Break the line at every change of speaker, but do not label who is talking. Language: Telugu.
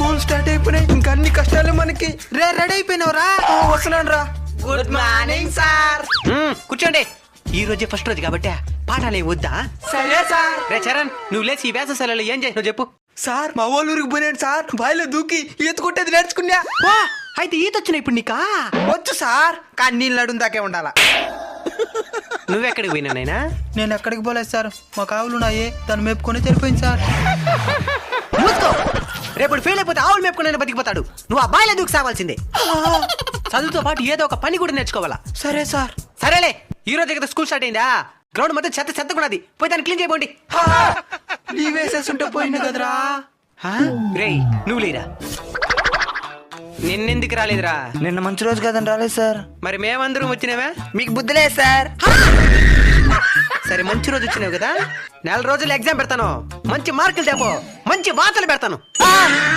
స్కూల్ స్టార్ట్ అయిపోయినాయి, ఇంకా అన్ని కష్టాలు మనకి.
రే రెడీ అయిపోయినావురా?
వస్తున్నాను రా.
Good morning sir.
కూర్చోండి. ఈ రోజే ఫస్ట్ రోజు కాబట్టి పాఠాలు ఏం వద్దా?
సరే సార్.
రే చరణ్, నువ్వు లేచి ఈ వేసవి సెలవులు ఏం చేసినావు చెప్పు.
సార్ మా వాళ్ళ ఊరికి పోయాను సార్, బావిలో దూకి ఈత కొట్టేది నేర్చుకున్నా.
వా, అయితే ఈత వచ్చిన ఇప్పుడు నీకా?
వచ్చు సార్, కానీ నీళ్ళు నడుము దాకే ఉండాలా.
నువ్వెక్కడికి పోయినా నాయనా?
నేను ఎక్కడికి పోలేదు సార్, మా కావులు ఉన్నాయే దాన్ని మేపుకొని తెలిపోయింది సార్.
మూసుకో. రేపు ఫెయిల్ అయిపోతే ఆవులు మేపుకుని బతికిపోతాడు. నువ్వు ఆ బాయిలో దూకి సావాల్సిందే. చదువుతో పాటు ఏదో ఒక పని కూడా నేర్చుకోవాలా.
సరే సార్.
సరేలే, ఈ రోజు కదా స్కూల్ స్టార్ట్ అయిందా? గ్రౌండ్ మొత్తం చెత్త చెత్తకున్నది, పోయి దాన్ని క్లీన్ చేయబోండి.
లీవ్ వేసేస్తుంటే పోయింది కదరా.
రేయ్ నువ్వు లేరా? నిన్నెందుకు రాలేదురా?
నిన్న మంచి రోజు కదండి, రాలేదు సార్.
మరి మేమందరం వచ్చినావా?
మీకు బుద్ధి లేదు సార్.
సరే మంచి రోజు వచ్చినావు కదా, 4 రోజులు ఎగ్జామ్ పెడతాను, మంచి మార్కులు తేపో, మంచి వార్తలు పెడతాను.